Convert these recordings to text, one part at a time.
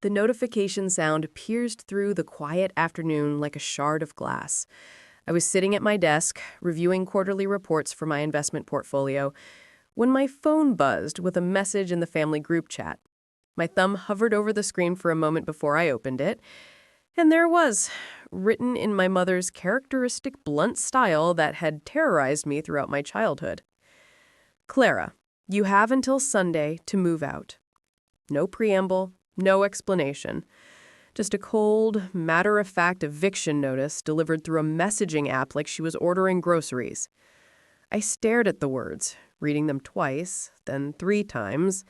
The notification sound pierced through the quiet afternoon like a shard of glass. I was sitting at my desk, reviewing quarterly reports for my investment portfolio, when my phone buzzed with a message in the family group chat. My thumb hovered over the screen for a moment before I opened it, and there it was, written in my mother's characteristic blunt style that had terrorized me throughout my childhood. Clara, you have until Sunday to move out. No preamble, no explanation. Just a cold, matter-of-fact eviction notice delivered through a messaging app like she was ordering groceries. I stared at the words, reading them twice, then 3 times,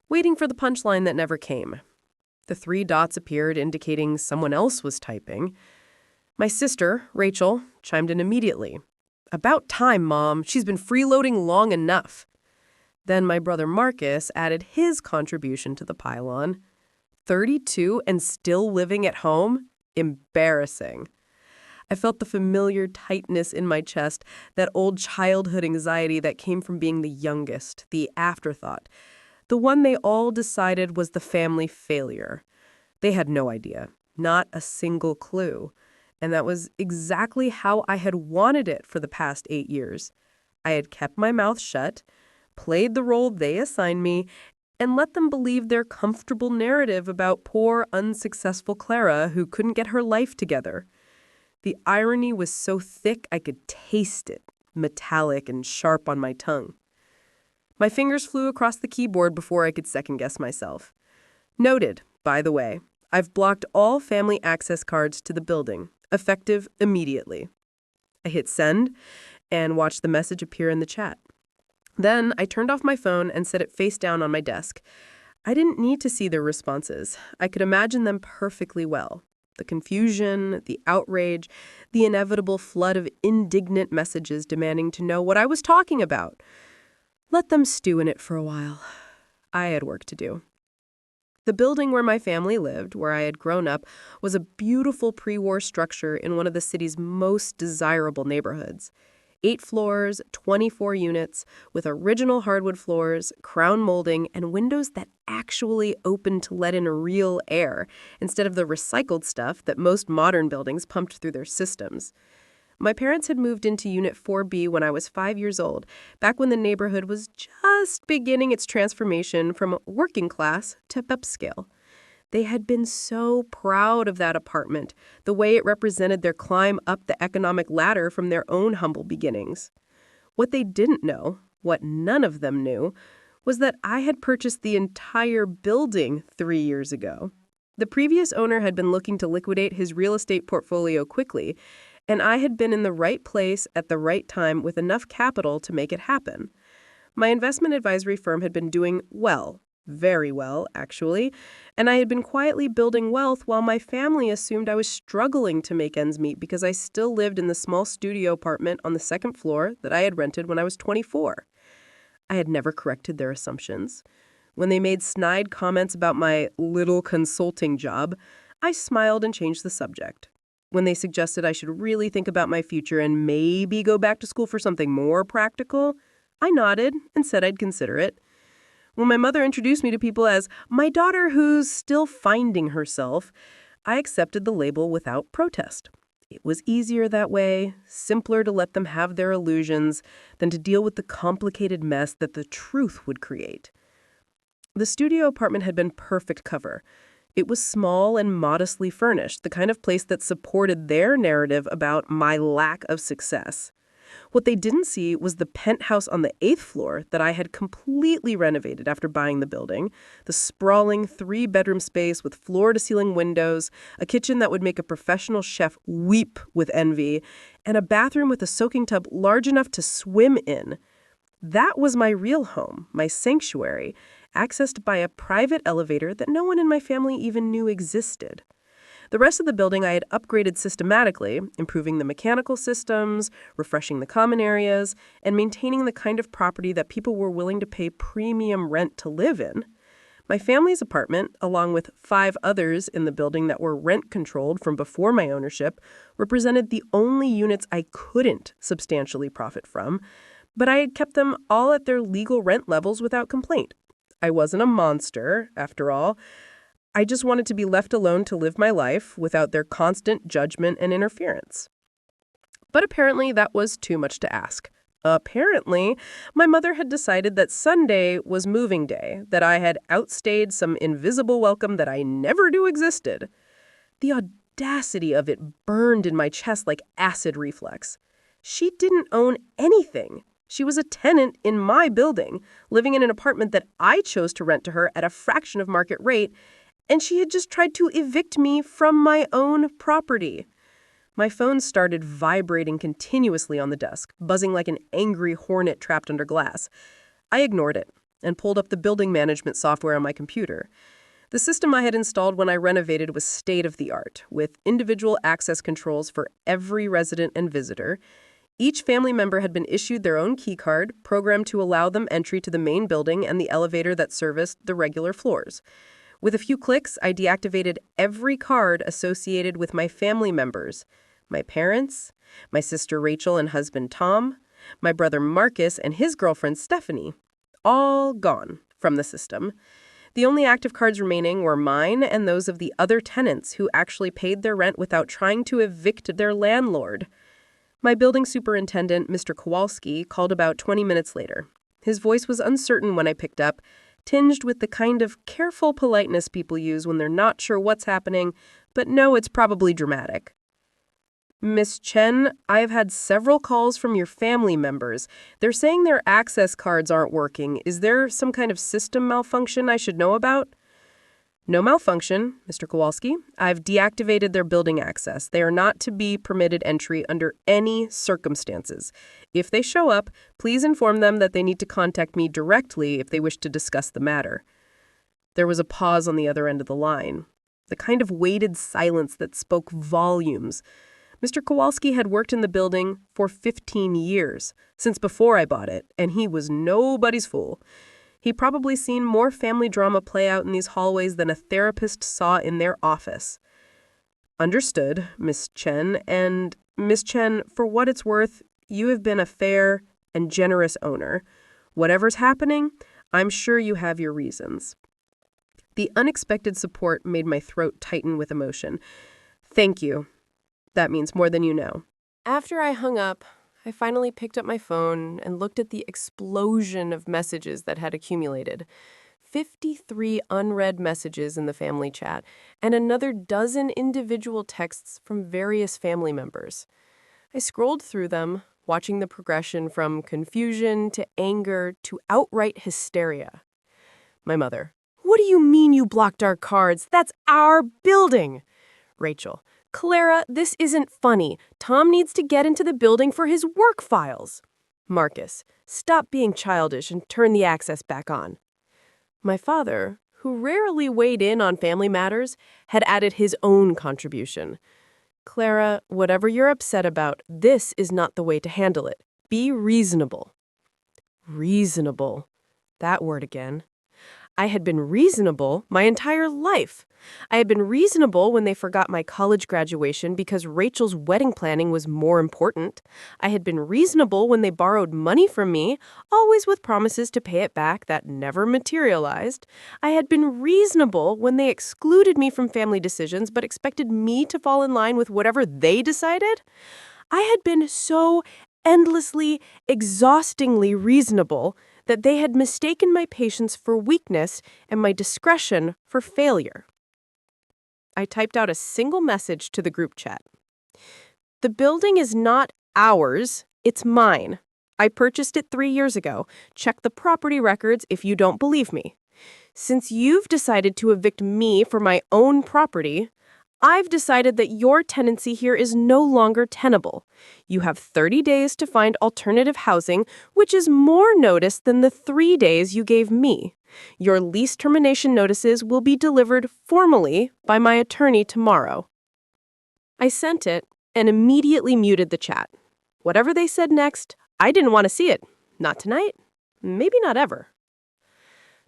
waiting for the punchline that never came. The 3 dots appeared, indicating someone else was typing. My sister, Rachel, chimed in immediately. "About time, Mom. She's been freeloading long enough." Then my brother Marcus added his contribution to the pile-on. 32 and still living at home? Embarrassing. I felt the familiar tightness in my chest, that old childhood anxiety that came from being the youngest, the afterthought, the one they all decided was the family failure. They had no idea, not a single clue. And that was exactly how I had wanted it for the past 8 years. I had kept my mouth shut, played the role they assigned me, and let them believe their comfortable narrative about poor, unsuccessful Clara who couldn't get her life together. The irony was so thick I could taste it, metallic and sharp on my tongue. My fingers flew across the keyboard before I could second-guess myself. Noted, by the way, I've blocked all family access cards to the building, effective immediately. I hit send and watched the message appear in the chat. Then I turned off my phone and set it face down on my desk. I didn't need to see their responses. I could imagine them perfectly well. The confusion, the outrage, the inevitable flood of indignant messages demanding to know what I was talking about. Let them stew in it for a while. I had work to do. The building where my family lived, where I had grown up, was a beautiful pre-war structure in one of the city's most desirable neighborhoods. 8 floors, 24 units, with original hardwood floors, crown molding, and windows that actually opened to let in real air, instead of the recycled stuff that most modern buildings pumped through their systems. My parents had moved into Unit 4B when I was 5 years old, back when the neighborhood was just beginning its transformation from working class to upscale. They had been so proud of that apartment, the way it represented their climb up the economic ladder from their own humble beginnings. What they didn't know, what none of them knew, was that I had purchased the entire building 3 years ago. The previous owner had been looking to liquidate his real estate portfolio quickly, and I had been in the right place at the right time with enough capital to make it happen. My investment advisory firm had been doing well, very well, actually, and I had been quietly building wealth while my family assumed I was struggling to make ends meet because I still lived in the small studio apartment on the 2nd floor that I had rented when I was 24. I had never corrected their assumptions. When they made snide comments about my little consulting job, I smiled and changed the subject. When they suggested I should really think about my future and maybe go back to school for something more practical, I nodded and said I'd consider it. When my mother introduced me to people as my daughter who's still finding herself, I accepted the label without protest. It was easier that way, simpler to let them have their illusions than to deal with the complicated mess that the truth would create. The studio apartment had been perfect cover. It was small and modestly furnished, the kind of place that supported their narrative about my lack of success. What they didn't see was the penthouse on the 8th floor that I had completely renovated after buying the building, the sprawling 3-bedroom space with floor-to-ceiling windows, a kitchen that would make a professional chef weep with envy, and a bathroom with a soaking tub large enough to swim in. That was my real home, my sanctuary, accessed by a private elevator that no one in my family even knew existed. The rest of the building I had upgraded systematically, improving the mechanical systems, refreshing the common areas, and maintaining the kind of property that people were willing to pay premium rent to live in. My family's apartment, along with 5 others in the building that were rent-controlled from before my ownership, represented the only units I couldn't substantially profit from, but I had kept them all at their legal rent levels without complaint. I wasn't a monster, after all. I just wanted to be left alone to live my life without their constant judgment and interference. But apparently that was too much to ask. Apparently, my mother had decided that Sunday was moving day, that I had outstayed some invisible welcome that I never knew existed. The audacity of it burned in my chest like acid reflux. She didn't own anything. She was a tenant in my building, living in an apartment that I chose to rent to her at a fraction of market rate, and she had just tried to evict me from my own property. My phone started vibrating continuously on the desk, buzzing like an angry hornet trapped under glass. I ignored it and pulled up the building management software on my computer. The system I had installed when I renovated was state-of-the-art, with individual access controls for every resident and visitor. Each family member had been issued their own keycard, programmed to allow them entry to the main building and the elevator that serviced the regular floors. With a few clicks, I deactivated every card associated with my family members. My parents, my sister Rachel and husband Tom, my brother Marcus and his girlfriend Stephanie. All gone from the system. The only active cards remaining were mine and those of the other tenants who actually paid their rent without trying to evict their landlord. My building superintendent, Mr. Kowalski, called about 20 minutes later. His voice was uncertain when I picked up, tinged with the kind of careful politeness people use when they're not sure what's happening, but know it's probably dramatic. Miss Chen, I've had several calls from your family members. They're saying their access cards aren't working. Is there some kind of system malfunction I should know about? No malfunction, Mr. Kowalski. I've deactivated their building access. They are not to be permitted entry under any circumstances. If they show up, please inform them that they need to contact me directly if they wish to discuss the matter. There was a pause on the other end of the line, the kind of weighted silence that spoke volumes. Mr. Kowalski had worked in the building for 15 years, since before I bought it, and he was nobody's fool. He'd probably seen more family drama play out in these hallways than a therapist saw in their office. Understood, Miss Chen, and Miss Chen, for what it's worth, you have been a fair and generous owner. Whatever's happening, I'm sure you have your reasons. The unexpected support made my throat tighten with emotion. Thank you. That means more than you know. After I hung up, I finally picked up my phone and looked at the explosion of messages that had accumulated. 53 unread messages in the family chat, and another dozen individual texts from various family members. I scrolled through them, watching the progression from confusion to anger to outright hysteria. My mother, "What do you mean you blocked our cards? That's our building!" Rachel, "Clara, this isn't funny. Tom needs to get into the building for his work files." Marcus, "Stop being childish and turn the access back on." My father, who rarely weighed in on family matters, had added his own contribution. "Clara, whatever you're upset about, this is not the way to handle it. Be reasonable." Reasonable. That word again. I had been reasonable my entire life. I had been reasonable when they forgot my college graduation because Rachel's wedding planning was more important. I had been reasonable when they borrowed money from me, always with promises to pay it back that never materialized. I had been reasonable when they excluded me from family decisions but expected me to fall in line with whatever they decided. I had been so endlessly, exhaustingly reasonable that they had mistaken my patience for weakness and my discretion for failure. I typed out a single message to the group chat. "The building is not ours, it's mine. I purchased it 3 years ago. Check the property records if you don't believe me. Since you've decided to evict me for my own property, I've decided that your tenancy here is no longer tenable. You have 30 days to find alternative housing, which is more notice than the 3 days you gave me. Your lease termination notices will be delivered formally by my attorney tomorrow." I sent it and immediately muted the chat. Whatever they said next, I didn't want to see it. Not tonight, maybe not ever.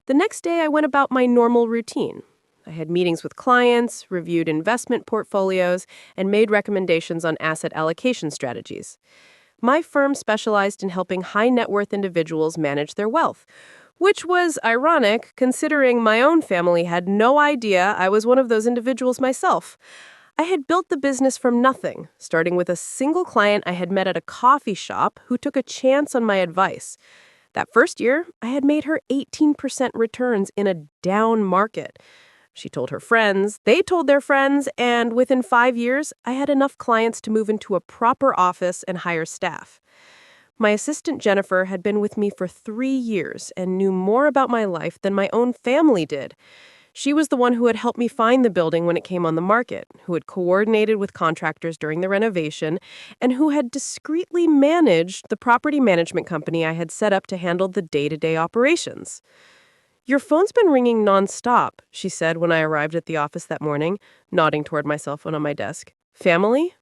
The next day, I went about my normal routine. I had meetings with clients, reviewed investment portfolios, and made recommendations on asset allocation strategies. My firm specialized in helping high net worth individuals manage their wealth, Which was ironic, considering my own family had no idea I was one of those individuals myself. I had built the business from nothing, starting with a single client I had met at a coffee shop who took a chance on my advice. That first year, I had made her 18% returns in a down market. She told her friends, they told their friends, and within 5 years, I had enough clients to move into a proper office and hire staff. My assistant Jennifer had been with me for 3 years and knew more about my life than my own family did. She was the one who had helped me find the building when it came on the market, who had coordinated with contractors during the renovation, and who had discreetly managed the property management company I had set up to handle the day-to-day operations. "Your phone's been ringing nonstop," she said when I arrived at the office that morning, nodding toward my cell phone on my desk. "Family?"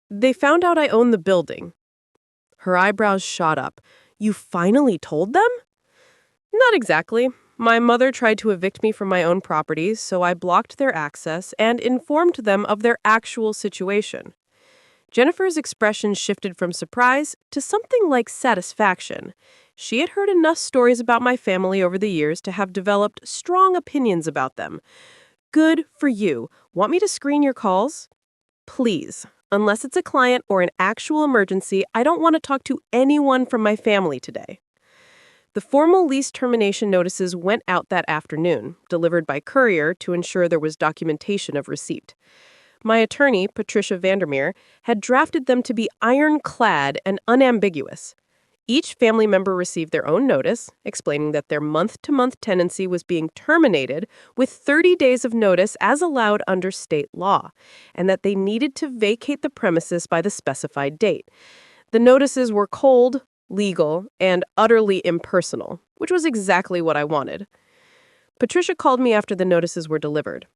"They found out I own the building." Her eyebrows shot up. "You finally told them?" "Not exactly. My mother tried to evict me from my own property, so I blocked their access and informed them of their actual situation." Jennifer's expression shifted from surprise to something like satisfaction. She had heard enough stories about my family over the years to have developed strong opinions about them. "Good for you. Want me to screen your calls?" "Please. Unless it's a client or an actual emergency, I don't want to talk to anyone from my family today." The formal lease termination notices went out that afternoon, delivered by courier to ensure there was documentation of receipt. My attorney, Patricia Vandermeer, had drafted them to be ironclad and unambiguous. Each family member received their own notice, explaining that their month-to-month tenancy was being terminated with 30 days of notice as allowed under state law, and that they needed to vacate the premises by the specified date. The notices were cold, legal, and utterly impersonal, which was exactly what I wanted. Patricia called me after the notices were delivered.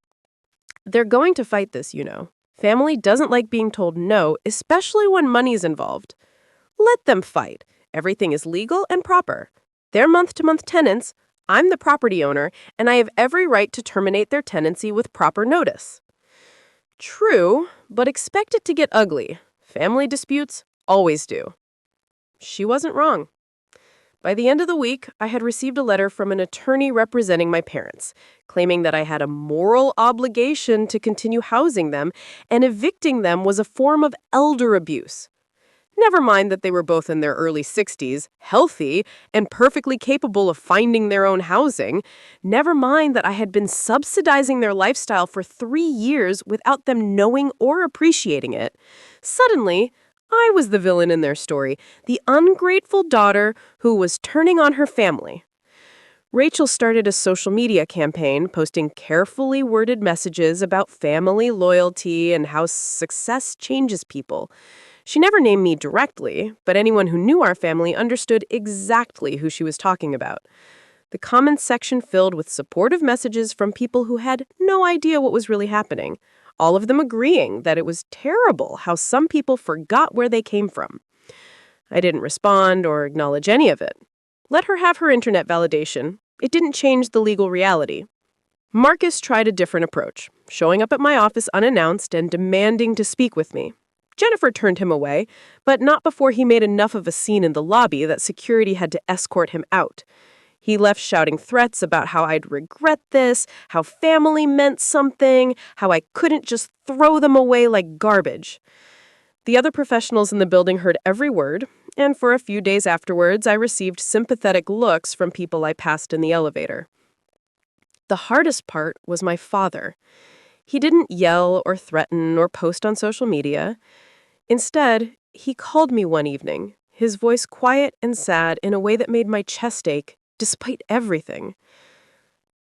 "They're going to fight this, you know. Family doesn't like being told no, especially when money's involved." "Let them fight. Everything is legal and proper. They're month-to-month tenants, I'm the property owner, and I have every right to terminate their tenancy with proper notice." "True, but expect it to get ugly. Family disputes always do." She wasn't wrong. By the end of the week, I had received a letter from an attorney representing my parents, claiming that I had a moral obligation to continue housing them, and evicting them was a form of elder abuse. Never mind that they were both in their early 60s, healthy, and perfectly capable of finding their own housing. Never mind that I had been subsidizing their lifestyle for 3 years without them knowing or appreciating it. Suddenly, I was the villain in their story, the ungrateful daughter who was turning on her family. Rachel started a social media campaign posting carefully worded messages about family loyalty and how success changes people. She never named me directly, but anyone who knew our family understood exactly who she was talking about. The comments section filled with supportive messages from people who had no idea what was really happening, all of them agreeing that it was terrible how some people forgot where they came from. I didn't respond or acknowledge any of it. Let her have her internet validation. It didn't change the legal reality. Marcus tried a different approach, showing up at my office unannounced and demanding to speak with me. Jennifer turned him away, but not before he made enough of a scene in the lobby that security had to escort him out. He left shouting threats about how I'd regret this, how family meant something, how I couldn't just throw them away like garbage. The other professionals in the building heard every word, and for a few days afterwards, I received sympathetic looks from people I passed in the elevator. The hardest part was my father. He didn't yell or threaten or post on social media. Instead, he called me one evening, his voice quiet and sad in a way that made my chest ache, despite everything.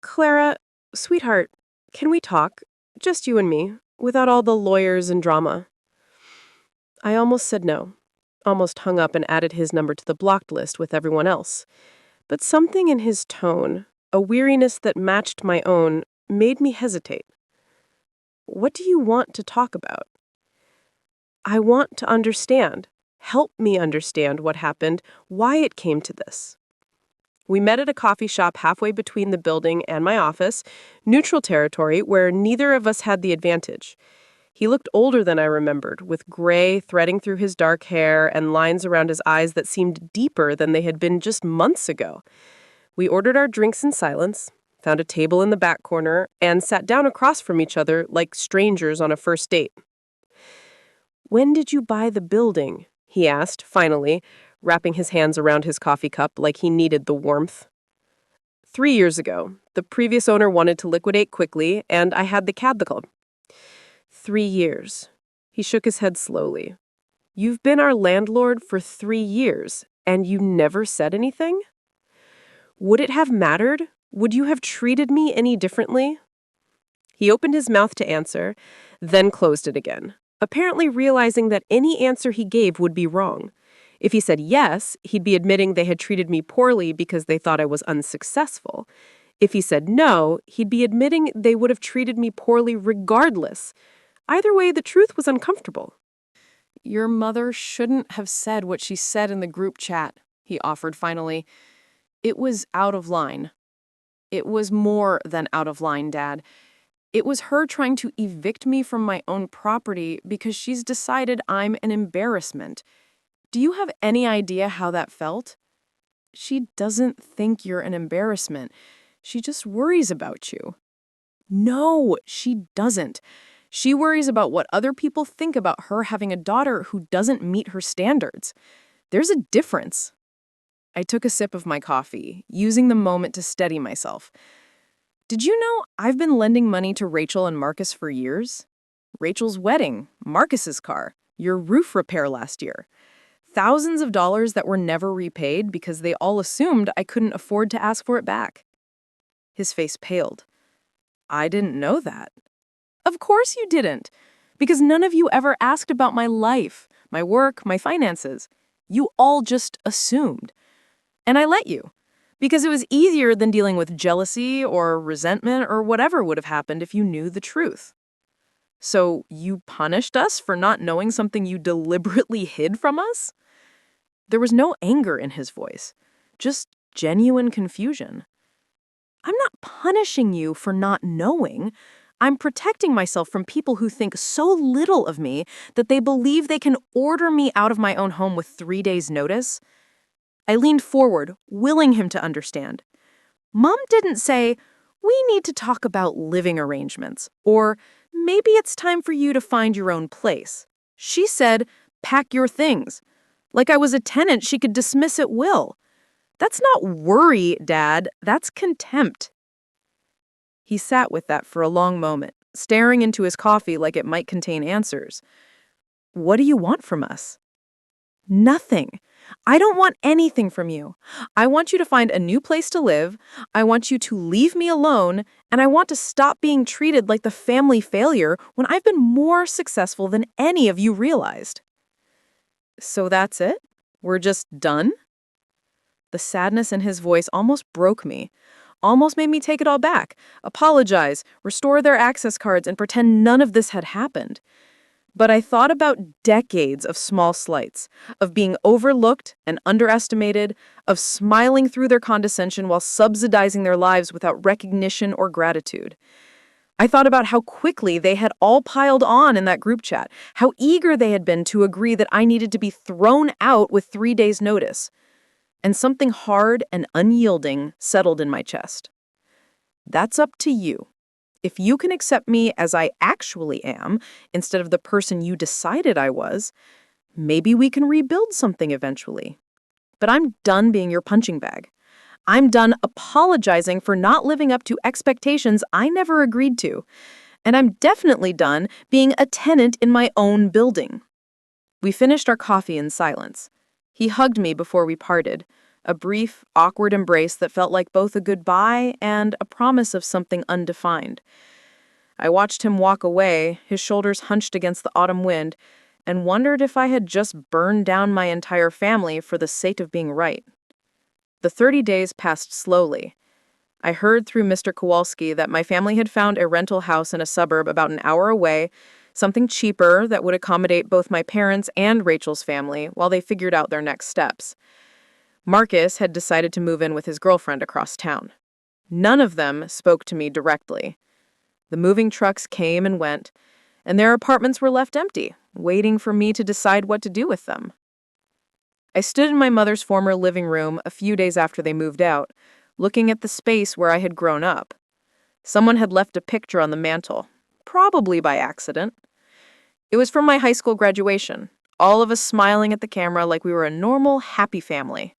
"Clara, sweetheart, can we talk? Just you and me, without all the lawyers and drama." I almost said no, almost hung up and added his number to the blocked list with everyone else. But something in his tone, a weariness that matched my own, made me hesitate. "What do you want to talk about?" "I want to understand. Help me understand what happened, why it came to this." We met at a coffee shop halfway between the building and my office, neutral territory where neither of us had the advantage. He looked older than I remembered, with gray threading through his dark hair and lines around his eyes that seemed deeper than they had been just months ago. We ordered our drinks in silence, found a table in the back corner, and sat down across from each other like strangers on a first date. "When did you buy the building?" he asked, finally, wrapping his hands around his coffee cup like he needed the warmth. 3 years ago. The previous owner wanted to liquidate quickly, and I had the CAD the club. 3 years. He shook his head slowly. You've been our landlord for 3 years, and you never said anything? Would it have mattered? Would you have treated me any differently? He opened his mouth to answer, then closed it again, apparently realizing that any answer he gave would be wrong. If he said yes, he'd be admitting they had treated me poorly because they thought I was unsuccessful. If he said no, he'd be admitting they would have treated me poorly regardless. Either way, the truth was uncomfortable. "Your mother shouldn't have said what she said in the group chat," he offered finally. "It was out of line. It was more than out of line, Dad. It was her trying to evict me from my own property because she's decided I'm an embarrassment. Do you have any idea how that felt? She doesn't think you're an embarrassment. She just worries about you." "No, she doesn't. She worries about what other people think about her having a daughter who doesn't meet her standards. There's a difference." I took a sip of my coffee, using the moment to steady myself. "Did you know I've been lending money to Rachel and Marcus for years? Rachel's wedding, Marcus's car, your roof repair last year. Thousands of dollars that were never repaid because they all assumed I couldn't afford to ask for it back." His face paled. "I didn't know that." "Of course you didn't, because none of you ever asked about my life, my work, my finances. You all just assumed. And I let you, because it was easier than dealing with jealousy or resentment or whatever would have happened if you knew the truth. So you punished us for not knowing something you deliberately hid from us?" There was no anger in his voice, just genuine confusion. "I'm not punishing you for not knowing. I'm protecting myself from people who think so little of me that they believe they can order me out of my own home with 3 days' notice." I leaned forward, willing him to understand. "Mom didn't say, 'We need to talk about living arrangements,' or 'Maybe it's time for you to find your own place.' She said, 'Pack your things.' Like I was a tenant she could dismiss at will. That's not worry, Dad. That's contempt." He sat with that for a long moment, staring into his coffee like it might contain answers. "What do you want from us?" "Nothing. I don't want anything from you. I want you to find a new place to live. I want you to leave me alone, and I want to stop being treated like the family failure when I've been more successful than any of you realized." "So that's it? We're just done?" The sadness in his voice almost broke me, almost made me take it all back, apologize, restore their access cards, and pretend none of this had happened. But I thought about decades of small slights, of being overlooked and underestimated, of smiling through their condescension while subsidizing their lives without recognition or gratitude. I thought about how quickly they had all piled on in that group chat, how eager they had been to agree that I needed to be thrown out with 3 days' notice. And something hard and unyielding settled in my chest. That's up to you. If you can accept me as I actually am, instead of the person you decided I was, maybe we can rebuild something eventually. But I'm done being your punching bag. I'm done apologizing for not living up to expectations I never agreed to. And I'm definitely done being a tenant in my own building. We finished our coffee in silence. He hugged me before we parted, a brief, awkward embrace that felt like both a goodbye and a promise of something undefined. I watched him walk away, his shoulders hunched against the autumn wind, and wondered if I had just burned down my entire family for the sake of being right. The 30 days passed slowly. I heard through Mr. Kowalski that my family had found a rental house in a suburb about an hour away, something cheaper that would accommodate both my parents and Rachel's family while they figured out their next steps. Marcus had decided to move in with his girlfriend across town. None of them spoke to me directly. The moving trucks came and went, and their apartments were left empty, waiting for me to decide what to do with them. I stood in my mother's former living room a few days after they moved out, looking at the space where I had grown up. Someone had left a picture on the mantel, probably by accident. It was from my high school graduation, all of us smiling at the camera like we were a normal, happy family.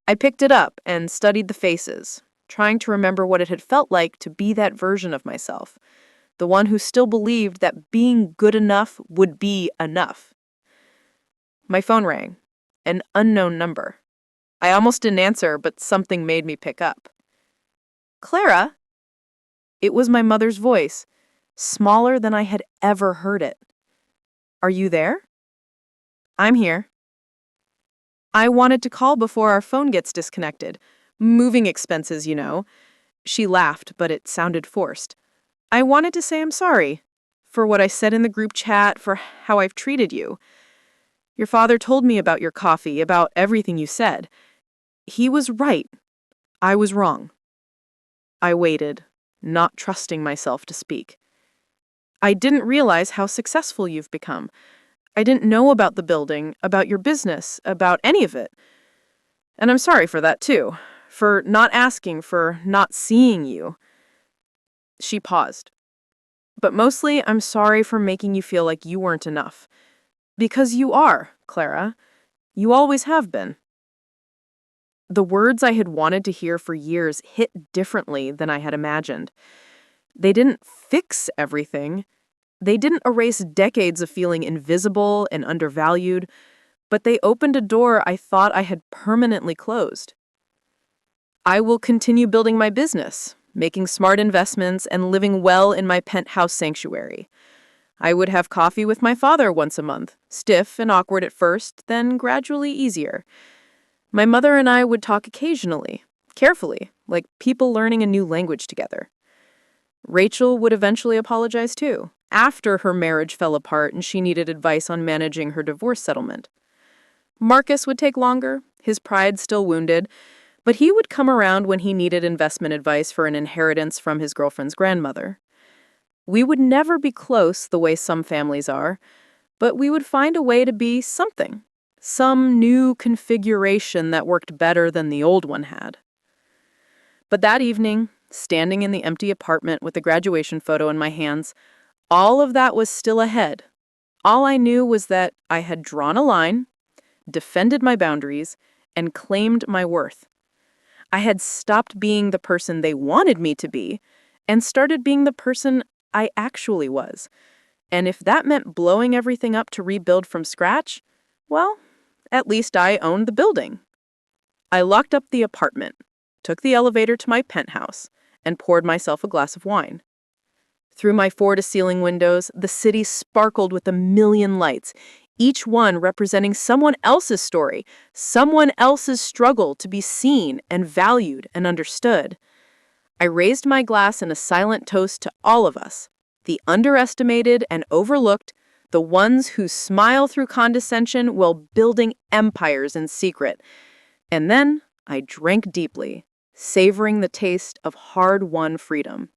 I picked it up and studied the faces, trying to remember what it had felt like to be that version of myself, the one who still believed that being good enough would be enough. My phone rang, an unknown number. I almost didn't answer, but something made me pick up. "Clara?" It was my mother's voice, smaller than I had ever heard it. "Are you there?" "I'm here." "I wanted to call before our phone gets disconnected. Moving expenses, you know." She laughed, but it sounded forced. "I wanted to say I'm sorry for what I said in the group chat, for how I've treated you. Your father told me about your coffee, about everything you said. He was right. I was wrong." I waited, not trusting myself to speak. "I didn't realize how successful you've become. I didn't know about the building, about your business, about any of it. And I'm sorry for that, too, for not asking, for not seeing you." She paused. "But mostly, I'm sorry for making you feel like you weren't enough. Because you are, Clara. You always have been." The words I had wanted to hear for years hit differently than I had imagined. They didn't fix everything. They didn't erase decades of feeling invisible and undervalued, but they opened a door I thought I had permanently closed. I will continue building my business, making smart investments, and living well in my penthouse sanctuary. I would have coffee with my father once a month, stiff and awkward at first, then gradually easier. My mother and I would talk occasionally, carefully, like people learning a new language together. Rachel would eventually apologize too, after her marriage fell apart and she needed advice on managing her divorce settlement. Marcus would take longer, his pride still wounded, but he would come around when he needed investment advice for an inheritance from his girlfriend's grandmother. We would never be close the way some families are, but we would find a way to be something. Some new configuration that worked better than the old one had. But that evening, standing in the empty apartment with the graduation photo in my hands, all of that was still ahead. All I knew was that I had drawn a line, defended my boundaries, and claimed my worth. I had stopped being the person they wanted me to be and started being the person I actually was. And if that meant blowing everything up to rebuild from scratch, well, at least I owned the building. I locked up the apartment, took the elevator to my penthouse, and poured myself a glass of wine. Through my floor-to-ceiling windows, the city sparkled with a million lights, each one representing someone else's story, someone else's struggle to be seen and valued and understood. I raised my glass in a silent toast to all of us, the underestimated and overlooked, the ones who smile through condescension while building empires in secret. And then I drank deeply, savoring the taste of hard-won freedom.